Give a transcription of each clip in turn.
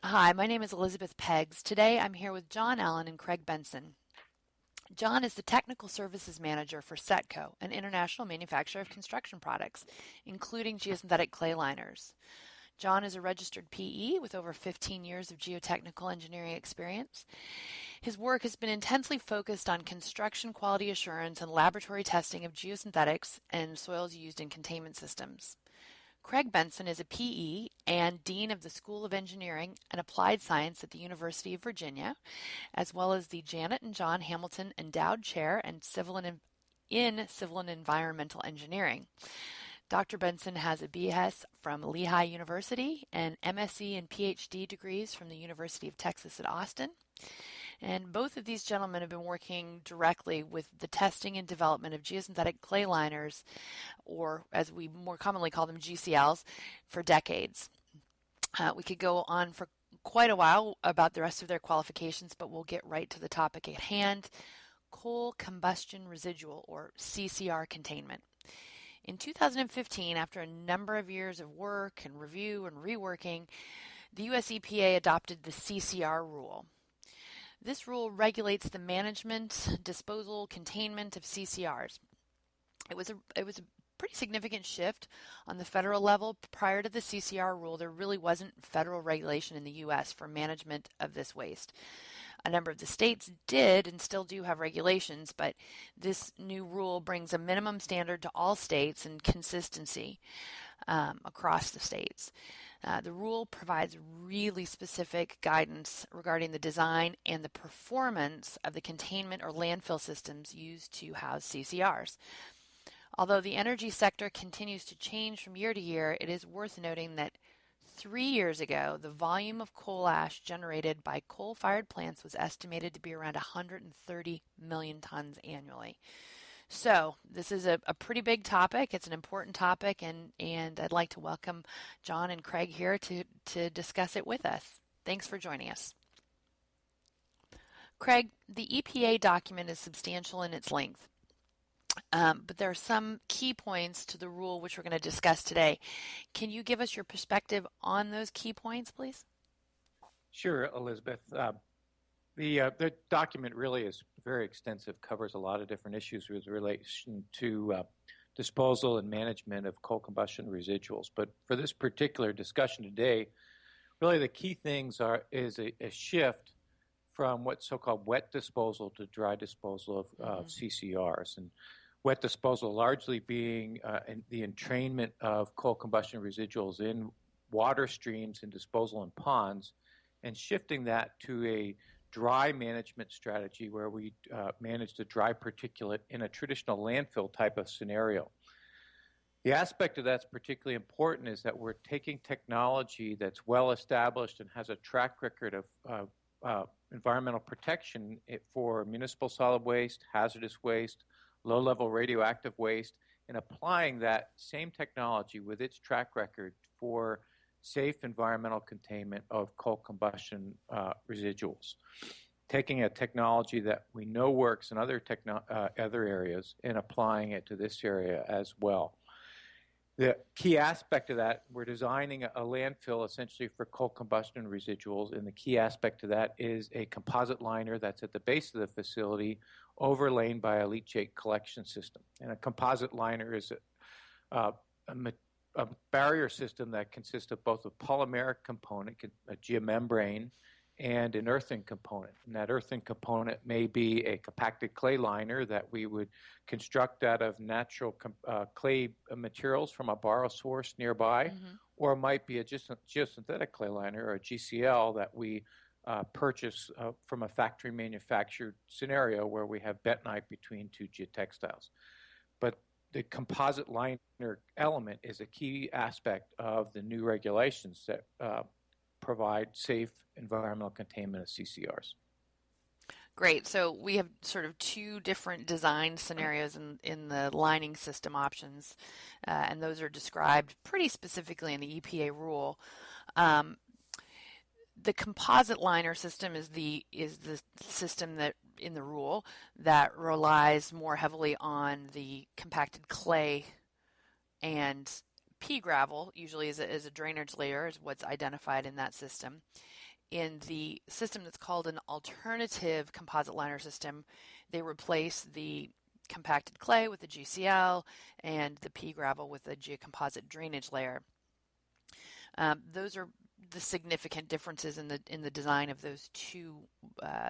Hi, my name is Elizabeth Peggs. Today I'm here with John Allen and Craig Benson. John is the Technical Services Manager for Setco, an international manufacturer of construction products, including geosynthetic clay liners. John is a registered PE with over 15 years of geotechnical engineering experience. His work has been intensely focused on construction quality assurance and laboratory testing of geosynthetics and soils used in containment systems. Craig Benson is a PE and Dean of the School of Engineering and Applied Science at the University of Virginia, as well as the Janet and John Hamilton Endowed Chair in Civil and Environmental Engineering. Dr. Benson has a BS from Lehigh University and MSc and PhD degrees from the University of Texas at Austin. And both of these gentlemen have been working directly with the testing and development of geosynthetic clay liners, or as we more commonly call them, GCLs, for decades. We could go on for quite a while about the rest of their qualifications, but we'll get right to the topic at hand: coal combustion residual, or CCR containment. In 2015, after a number of years of work and review and reworking, the US EPA adopted the CCR rule. This rule regulates the management, disposal, containment of CCRs. It was a pretty significant shift on the federal level. Prior to the CCR rule, there really wasn't federal regulation in the U.S. for management of this waste. A number of the states did and still do have regulations, but this new rule brings a minimum standard to all states and consistency across the states. The rule provides really specific guidance regarding the design and the performance of the containment or landfill systems used to house CCRs. Although the energy sector continues to change from year to year, it is worth noting that 3 years ago, the volume of coal ash generated by coal-fired plants was estimated to be around 130 million tons annually. So this is a pretty big topic. It's an important topic, and I'd like to welcome John and Craig here to discuss it with us. Thanks for joining us. Craig, the EPA document is substantial in its length, but there are some key points to the rule which we're going to discuss today. Can you give us your perspective on those key points, please? Sure, Elizabeth. The document really is very extensive, covers a lot of different issues with relation to disposal and management of coal combustion residuals. But for this particular discussion today, really the key things is a shift from what's so-called wet disposal to dry disposal of CCRs. And wet disposal largely being the entrainment of coal combustion residuals in water streams and disposal in ponds, and shifting that to a dry management strategy where we manage the dry particulate in a traditional landfill type of scenario. The aspect of that's particularly important is that we're taking technology that's well established and has a track record of environmental protection for municipal solid waste, hazardous waste, low-level radioactive waste, and applying that same technology with its track record for safe environmental containment of coal combustion residuals. Taking a technology that we know works in other areas and applying it to this area as well. The key aspect of that, we're designing a landfill essentially for coal combustion residuals, and the key aspect of that is a composite liner that's at the base of the facility, overlain by a leachate collection system. And a composite liner is a barrier system that consists of both a polymeric component, a geomembrane, and an earthen component. And that earthen component may be a compacted clay liner that we would construct out of natural clay materials from a borrow source nearby, or it might be a geosynthetic clay liner, or a GCL, that we purchase from a factory manufactured scenario where we have bentonite between two geotextiles. But the composite liner element is a key aspect of the new regulations that provide safe environmental containment of CCRs. Great. So we have sort of two different design scenarios in the lining system options, and those are described pretty specifically in the EPA rule. The composite liner system is the system that in the rule that relies more heavily on the compacted clay and pea gravel, usually as a drainage layer, is what's identified in that system. in the system that's called an alternative composite liner system, they replace the compacted clay with the GCL and the pea gravel with a geocomposite drainage layer. Those are the significant differences in the design of those two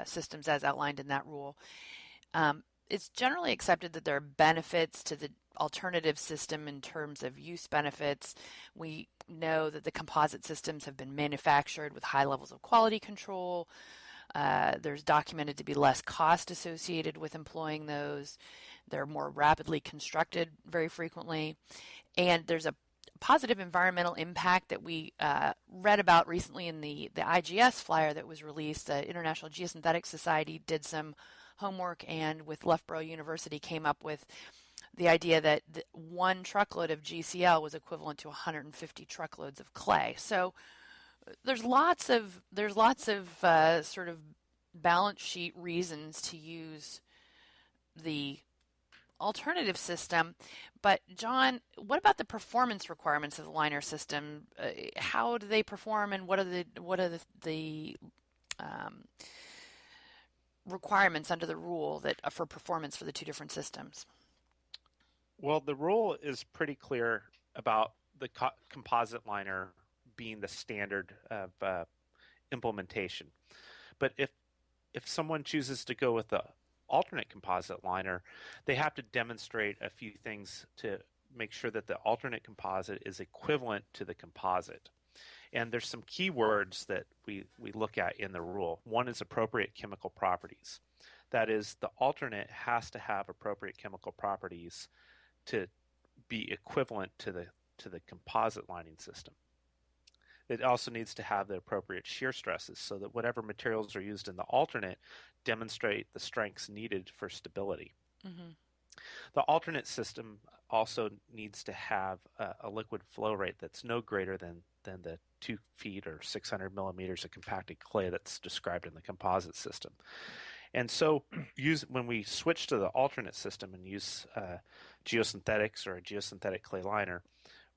systems as outlined in that rule. It's generally accepted that there are benefits to the alternative system in terms of use benefits. We know that the composite systems have been manufactured with high levels of quality control. There's documented to be less cost associated with employing those. They're more rapidly constructed very frequently. And there's a positive environmental impact that we read about recently in the IGS flyer that was released. The International Geosynthetic Society did some homework and with Loughborough University came up with the idea that one truckload of GCL was equivalent to 150 truckloads of clay. So there's lots of sort of balance sheet reasons to use the alternative system. But John, what about the performance requirements of the liner system? How do they perform, and what are the requirements under the rule that for performance for the two different systems? Well, the rule is pretty clear about the composite liner being the standard of implementation. But if someone chooses to go with the alternate composite liner, they have to demonstrate a few things to make sure that the alternate composite is equivalent to the composite. And there's some key words that we look at in the rule. One is appropriate chemical properties. That is, the alternate has to have appropriate chemical properties to be equivalent to the composite lining system. It also needs to have the appropriate shear stresses so that whatever materials are used in the alternate demonstrate the strengths needed for stability. Mm-hmm. The alternate system also needs to have a liquid flow rate that's no greater than the 2 feet or 600 millimeters of compacted clay that's described in the composite system. And so when we switch to the alternate system and use geosynthetics or a geosynthetic clay liner,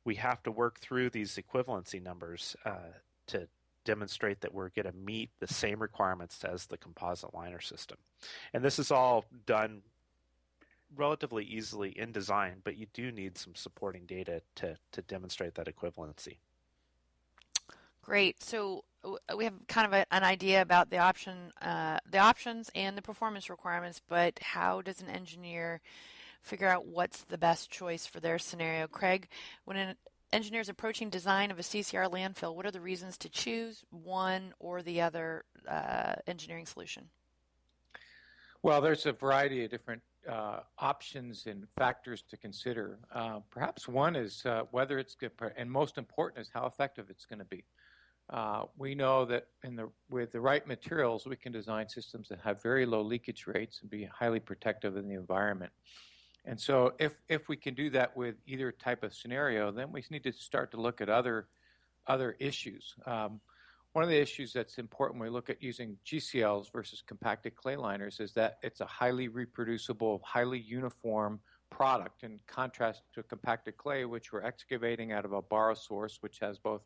we have to work through these equivalency numbers to demonstrate that we're going to meet the same requirements as the composite liner system. And this is all done relatively easily in design, but you do need some supporting data to demonstrate that equivalency. Great. So we have kind of an idea about the options and the performance requirements, but how does an engineer figure out what's the best choice for their scenario? Craig, when an engineer is approaching design of a CCR landfill, what are the reasons to choose one or the other engineering solution? Well, there's a variety of different options and factors to consider. Perhaps one is whether it's good, and most important is how effective it's going to be. We know that with the right materials, we can design systems that have very low leakage rates and be highly protective in the environment. And so if we can do that with either type of scenario, then we need to start to look at other issues. One of the issues that's important when we look at using GCLs versus compacted clay liners is that it's a highly reproducible, highly uniform product, in contrast to compacted clay, which we're excavating out of a borrow source, which has both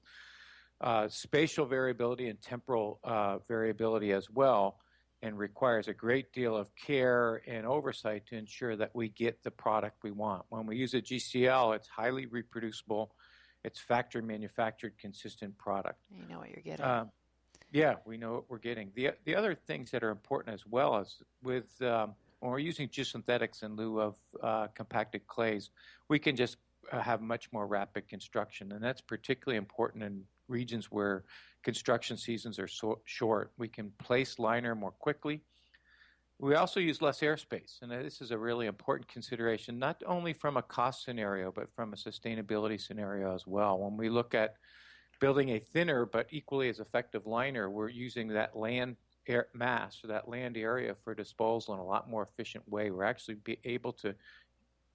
spatial variability and temporal variability as well, and requires a great deal of care and oversight to ensure that we get the product we want. When we use a GCL, it's highly reproducible. It's factory manufactured, consistent product. You know what you're getting. Yeah, we know what we're getting. The other things that are important as well is with when we're using geosynthetics in lieu of compacted clays, we can just have much more rapid construction, and that's particularly important in regions where construction seasons are short. We can place liner more quickly. We also use less airspace, and this is a really important consideration, not only from a cost scenario, but from a sustainability scenario as well. When we look at building a thinner but equally as effective liner, we're using that land mass, or that land area, for disposal in a lot more efficient way. We're actually be able to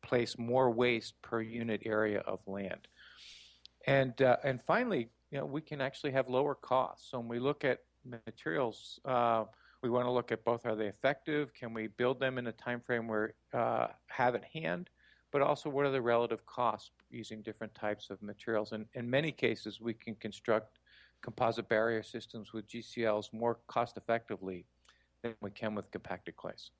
place more waste per unit area of land. And finally, we can actually have lower costs. So when we look at materials, we want to look at both: are they effective? Can we build them in a time frame where have at hand? But also, what are the relative costs using different types of materials? And in many cases, we can construct composite barrier systems with GCLs more cost effectively than we can with compacted clays.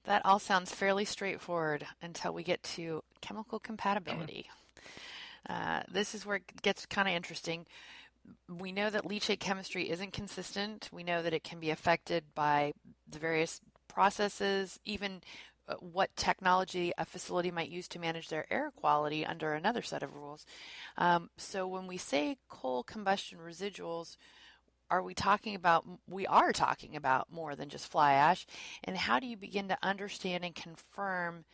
That all sounds fairly straightforward until we get to chemical compatibility. This is where it gets kind of interesting. We know that leachate chemistry isn't consistent. We know that it can be affected by the various processes, even what technology a facility might use to manage their air quality under another set of rules. So when we say coal combustion residuals, we are talking about more than just fly ash, and how do you begin to understand and confirm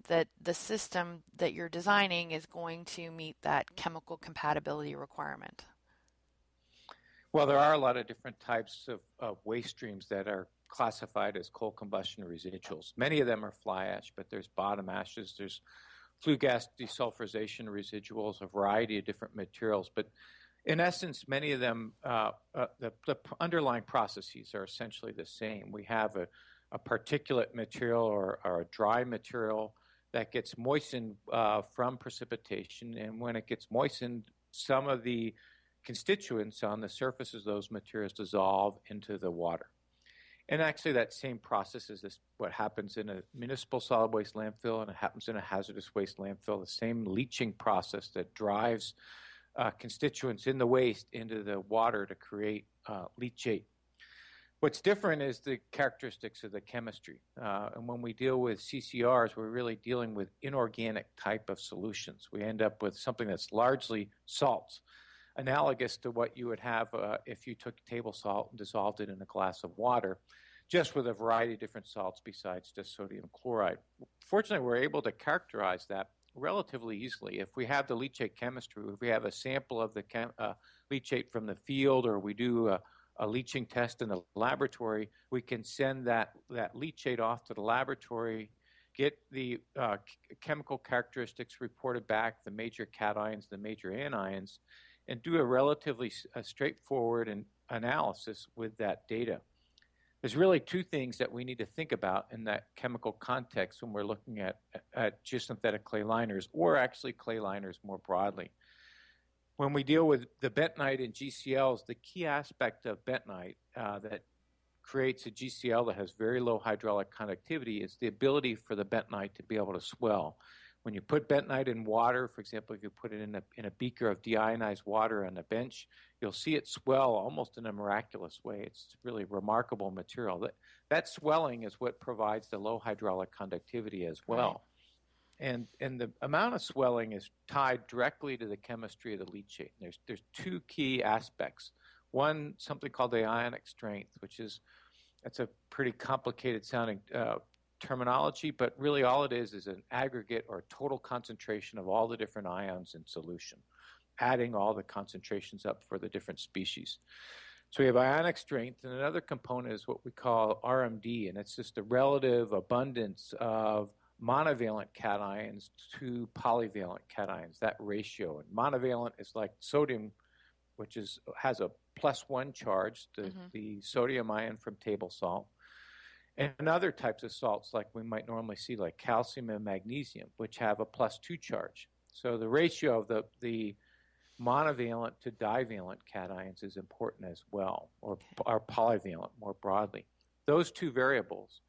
that the system that you're designing is going to meet that chemical compatibility requirement? Well, there are a lot of different types of waste streams that are classified as coal combustion residuals. Many of them are fly ash, but there's bottom ashes, there's flue gas desulfurization residuals, a variety of different materials. But in essence, many of them, the underlying processes are essentially the same. We have a particulate material or a dry material that gets moistened from precipitation, and when it gets moistened, some of the constituents on the surfaces of those materials dissolve into the water. And actually that same process is what happens in a municipal solid waste landfill, and it happens in a hazardous waste landfill, the same leaching process that drives constituents in the waste into the water to create leachate. What's different is the characteristics of the chemistry. And when we deal with CCRs, we're really dealing with inorganic type of solutions. We end up with something that's largely salts, analogous to what you would have if you took table salt and dissolved it in a glass of water, just with a variety of different salts besides just sodium chloride. Fortunately, we're able to characterize that relatively easily. If we have the leachate chemistry, if we have a sample of the leachate from the field, or we do a leaching test in the laboratory, we can send that leachate off to the laboratory, get the chemical characteristics reported back, the major cations, the major anions, and do a relatively straightforward analysis with that data. There's really two things that we need to think about in that chemical context when we're looking at geosynthetic clay liners, or actually clay liners more broadly. When we deal with the bentonite and GCLs, the key aspect of bentonite that creates a GCL that has very low hydraulic conductivity is the ability for the bentonite to be able to swell. When you put bentonite in water, for example, if you put it in a beaker of deionized water on a bench, you'll see it swell almost in a miraculous way. It's really remarkable material. That swelling is what provides the low hydraulic conductivity as well. Right. And the amount of swelling is tied directly to the chemistry of the leachate. There's two key aspects. One, something called the ionic strength, that's a pretty complicated sounding terminology, but really all it is an aggregate or total concentration of all the different ions in solution, adding all the concentrations up for the different species. So we have ionic strength, and another component is what we call RMD, and it's just the relative abundance of monovalent cations to polyvalent cations, that ratio. And monovalent is like sodium, which has a +1 charge, the sodium ion from table salt. And other types of salts like we might normally see, like calcium and magnesium, which have a +2 charge. So the ratio of the monovalent to divalent cations is important as well, or polyvalent more broadly. Those two variables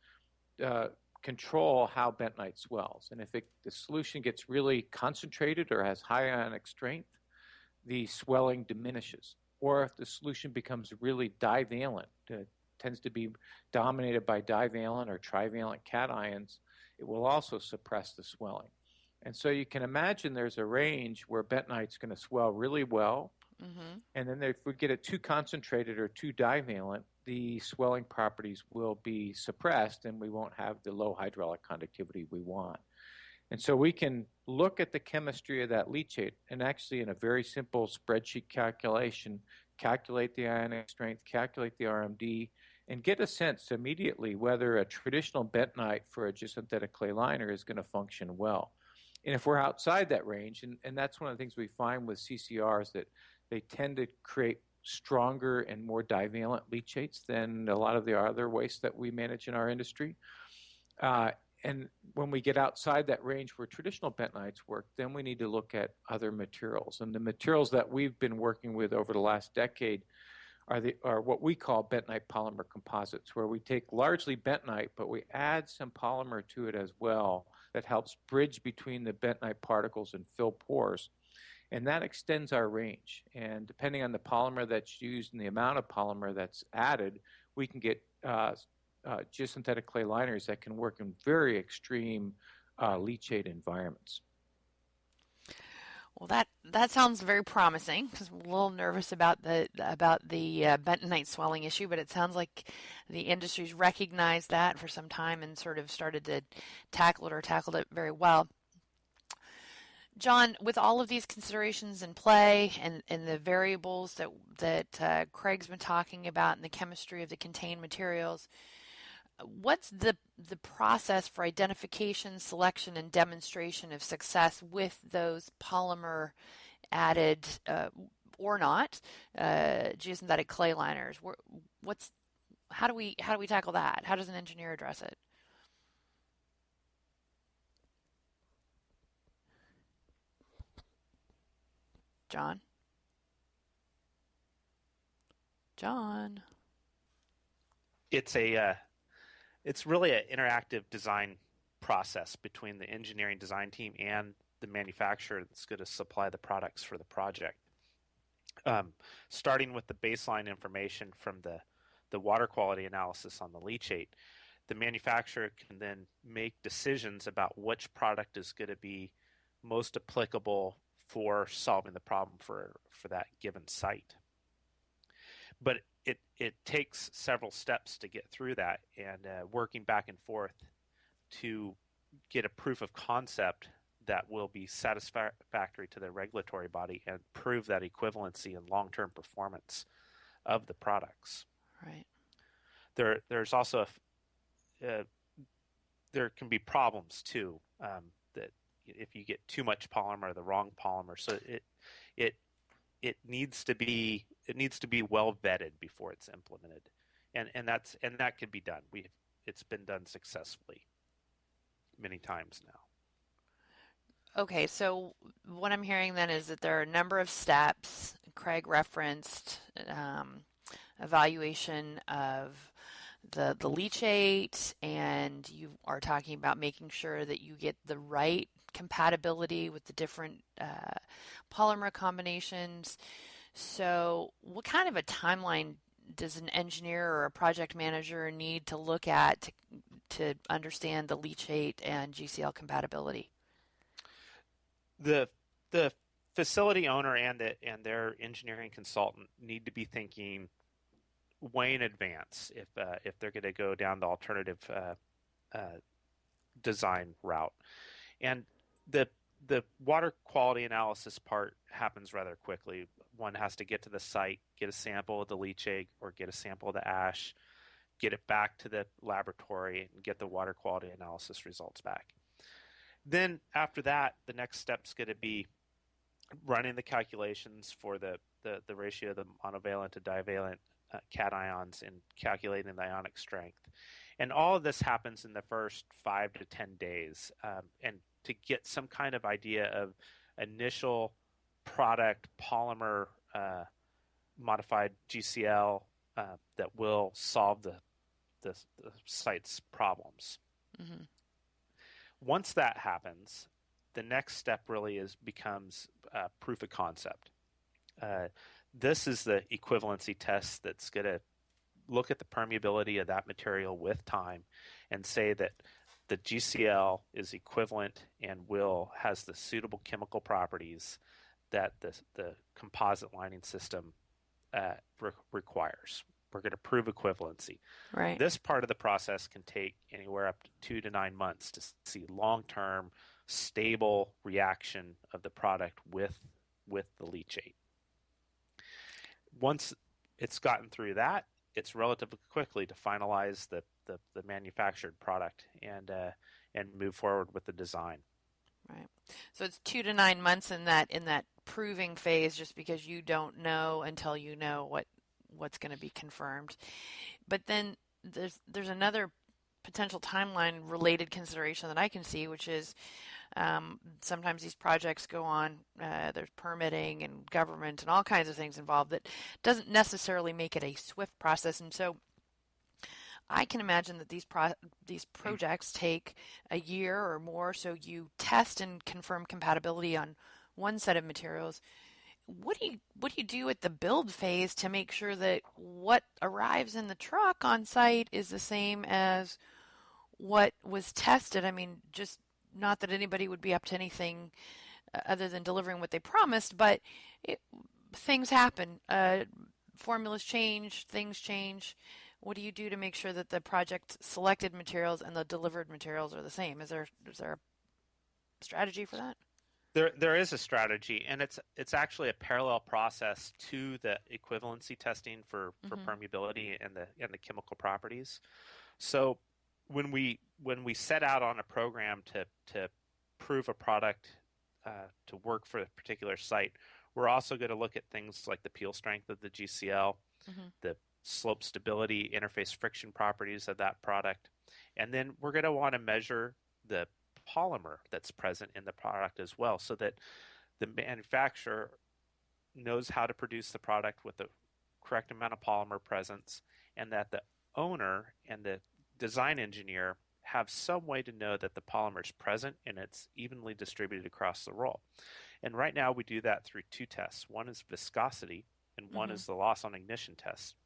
control how bentonite swells. And if the solution gets really concentrated or has high ionic strength, the swelling diminishes. Or if the solution becomes really divalent, tends to be dominated by divalent or trivalent cations, it will also suppress the swelling. And so you can imagine there's a range where bentonite's going to swell really well, and then if we get it too concentrated or too divalent, the swelling properties will be suppressed and we won't have the low hydraulic conductivity we want. And so we can look at the chemistry of that leachate and actually in a very simple spreadsheet calculation, calculate the ionic strength, calculate the RMD, and get a sense immediately whether a traditional bentonite for a geosynthetic clay liner is going to function well. And if we're outside that range, and that's one of the things we find with CCRs, that they tend to create stronger and more divalent leachates than a lot of the other wastes that we manage in our industry. And when we get outside that range where traditional bentonites work, then we need to look at other materials. And the materials that we've been working with over the last decade are what we call bentonite polymer composites, where we take largely bentonite, but we add some polymer to it as well that helps bridge between the bentonite particles and fill pores. And that extends our range. And depending on the polymer that's used and the amount of polymer that's added, we can get geosynthetic clay liners that can work in very extreme leachate environments. Well, that sounds very promising, because I'm a little nervous about the bentonite swelling issue, but it sounds like the industry's recognized that for some time and sort of started to tackle it, or tackled it very well. John, with all of these considerations in play and the variables that Craig's been talking about and the chemistry of the contained materials, what's the process for identification, selection, and demonstration of success with those polymer added or not geosynthetic clay liners? How do we tackle that? How does an engineer address it? John? It's really an interactive design process between the engineering design team and the manufacturer that's going to supply the products for the project. Starting with the baseline information from the water quality analysis on the leachate, the manufacturer can then make decisions about which product is going to be most applicable for solving the problem for that given site. But it takes several steps to get through that, and working back and forth to get a proof of concept that will be satisfactory to the regulatory body and prove that equivalency and long-term performance of the products. Right. There's also there can be problems too, that if you get too much polymer, the wrong polymer, so it needs to be well vetted before it's implemented, and that can be done. It's been done successfully many times now. Okay, so what I'm hearing then is that there are a number of steps. Craig referenced evaluation of the leachate, and you are talking about making sure that you get the right compatibility with the different polymer combinations. So what kind of a timeline does an engineer or a project manager need to look at to understand the leachate and GCL compatibility? The facility owner and their engineering consultant need to be thinking way in advance if they're going to go down the alternative design route. And the water quality analysis part happens rather quickly. One has to get to the site, get a sample of the leachate or get a sample of the ash, get it back to the laboratory, and get the water quality analysis results back. Then after that, the next step is going to be running the calculations for the ratio of the monovalent to divalent cations and calculating the ionic strength. And all of this happens in the first 5 to 10 days. And to get some kind of idea of initial product polymer modified GCL that will solve the site's problems. Mm-hmm. Once that happens, the next step really becomes proof of concept. This is the equivalency test that's going to look at the permeability of that material with time and say that the GCL is equivalent and has the suitable chemical properties that the composite lining system requires. We're going to prove equivalency. Right. This part of the process can take anywhere up to 2 to 9 months to see long-term, stable reaction of the product with the leachate. Once it's gotten through that, it's relatively quickly to finalize the manufactured product and move forward with the design. Right. So it's 2 to 9 months in that proving phase, just because you don't know until you know what's going to be confirmed. But then there's another potential timeline related consideration that I can see, which is sometimes these projects go on, there's permitting and government and all kinds of things involved that doesn't necessarily make it a swift process. And so I can imagine that these projects take a year or more. So you test and confirm compatibility on one set of materials. What do you do at the build phase to make sure that what arrives in the truck on site is the same as what was tested? I mean, just not that anybody would be up to anything other than delivering what they promised, but things happen. Formulas change, things change. What do you do to make sure that the project selected materials and the delivered materials are the same? Is there a strategy for that? There is a strategy, and it's actually a parallel process to the equivalency testing for permeability and the chemical properties. So when we set out on a program to prove a product to work for a particular site, we're also going to look at things like the peel strength of the GCL, the slope stability, interface friction properties of that product, and then we're going to want to measure the polymer that's present in the product as well, so that the manufacturer knows how to produce the product with the correct amount of polymer presence, and that the owner and the design engineer have some way to know that the polymer is present and it's evenly distributed across the roll. And right now we do that through two tests. One is viscosity and one is the loss on ignition test.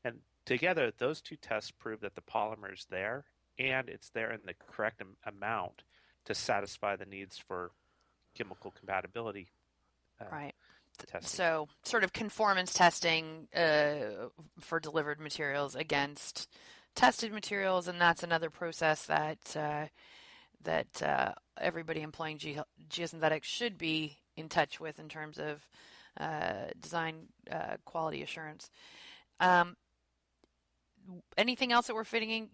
And together those two tests prove that the polymer is there and it's there in the correct amount to satisfy the needs for chemical compatibility right. testing. So sort of conformance testing for delivered materials against tested materials, and that's another process that everybody employing geosynthetics should be in touch with in terms of design quality assurance. Anything else that we're fitting in?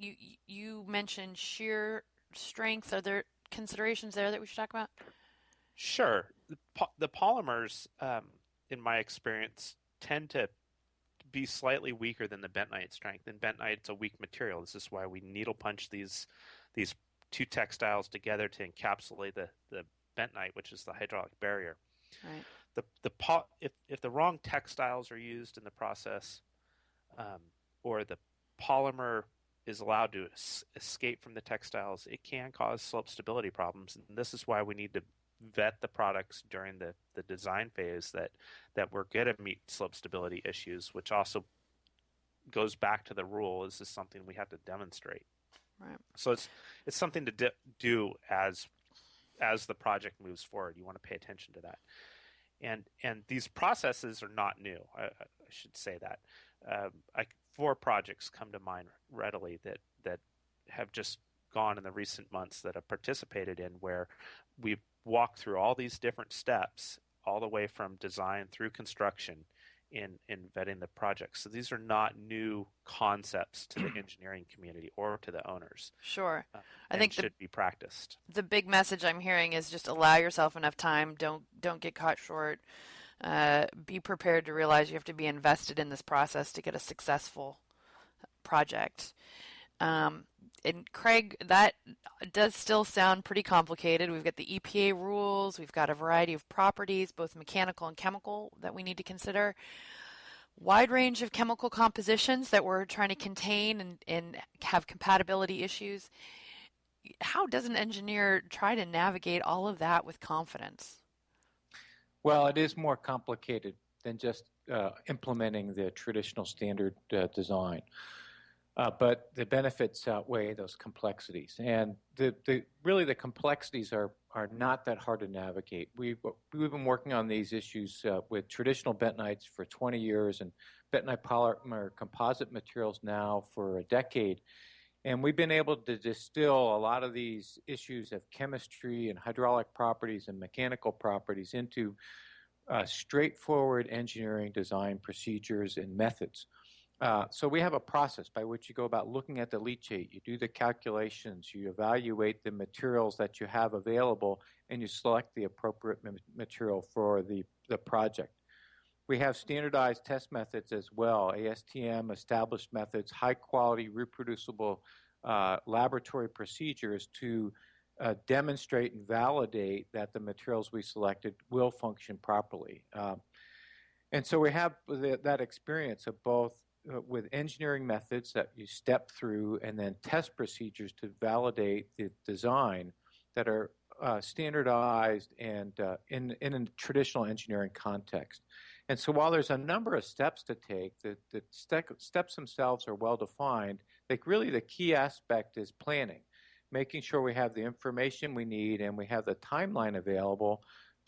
You mentioned shear strength. Are there considerations there that we should talk about? Sure. The polymers, in my experience, tend to be slightly weaker than the bentonite strength. And bentonite's a weak material. This is why we needle punch these two textiles together to encapsulate the bentonite, which is the hydraulic barrier. Right. If the wrong textiles are used in the process, or the polymer is allowed to escape from the textiles, it can cause slope stability problems. And this is why we need to vet the products during the design phase that we're going to meet slope stability issues, which also goes back to the rule. Is this something we have to demonstrate? Right. So it's something to do as the project moves forward. You want to pay attention to that. And these processes are not new. I should say that. 4 projects come to mind readily that have just gone in the recent months that I've participated in, where we've walked through all these different steps, all the way from design through construction in vetting the projects. So these are not new concepts to the engineering community or to the owners. Sure. I think should be practiced. The big message I'm hearing is just allow yourself enough time. Don't get caught short. Be prepared to realize you have to be invested in this process to get a successful project. And Craig, that does still sound pretty complicated. We've got the EPA rules. We've got a variety of properties, both mechanical and chemical, that we need to consider. Wide range of chemical compositions that we're trying to contain and have compatibility issues. How does an engineer try to navigate all of that with confidence? Well, it is more complicated than just implementing the traditional standard design. But the benefits outweigh those complexities. And really the complexities are not that hard to navigate. We've been working on these issues with traditional bentonites for 20 years and bentonite polymer composite materials now for a decade. And we've been able to distill a lot of these issues of chemistry and hydraulic properties and mechanical properties into straightforward engineering design procedures and methods. So we have a process by which you go about looking at the leachate, you do the calculations, you evaluate the materials that you have available, and you select the appropriate material for the project. We have standardized test methods as well, ASTM, established methods, high quality, reproducible laboratory procedures to demonstrate and validate that the materials we selected will function properly. And so we have that experience of both with engineering methods that you step through and then test procedures to validate the design that are standardized and in a traditional engineering context. And so while there's a number of steps to take, the steps themselves are well defined. Like really the key aspect is planning, making sure we have the information we need and we have the timeline available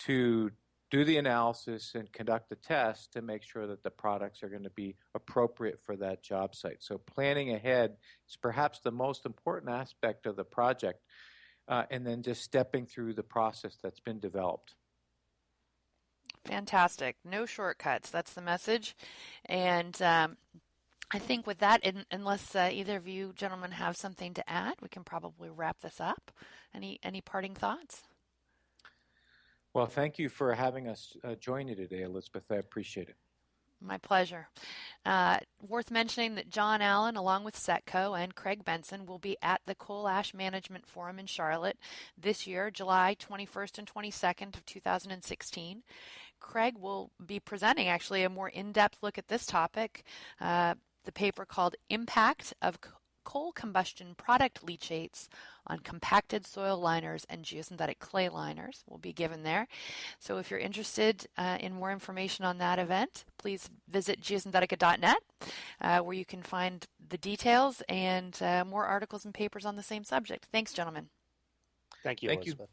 to do the analysis and conduct the test to make sure that the products are going to be appropriate for that job site. So planning ahead is perhaps the most important aspect of the project, and then just stepping through the process that's been developed. Fantastic. No shortcuts. That's the message. And I think with that, unless either of you gentlemen have something to add, we can probably wrap this up. Any parting thoughts? Well, thank you for having us join you today, Elizabeth. I appreciate it. My pleasure. Worth mentioning that John Allen, along with Setco and Craig Benson, will be at the Coal Ash Management Forum in Charlotte this year, July 21st and 22nd of 2016. Craig will be presenting actually a more in-depth look at this topic, the paper called Impact of Coal Combustion Product Leachates on Compacted Soil Liners and Geosynthetic Clay Liners will be given there. So if you're interested in more information on that event, please visit geosynthetica.net where you can find the details and more articles and papers on the same subject. Thanks, gentlemen. Thank you, Elizabeth.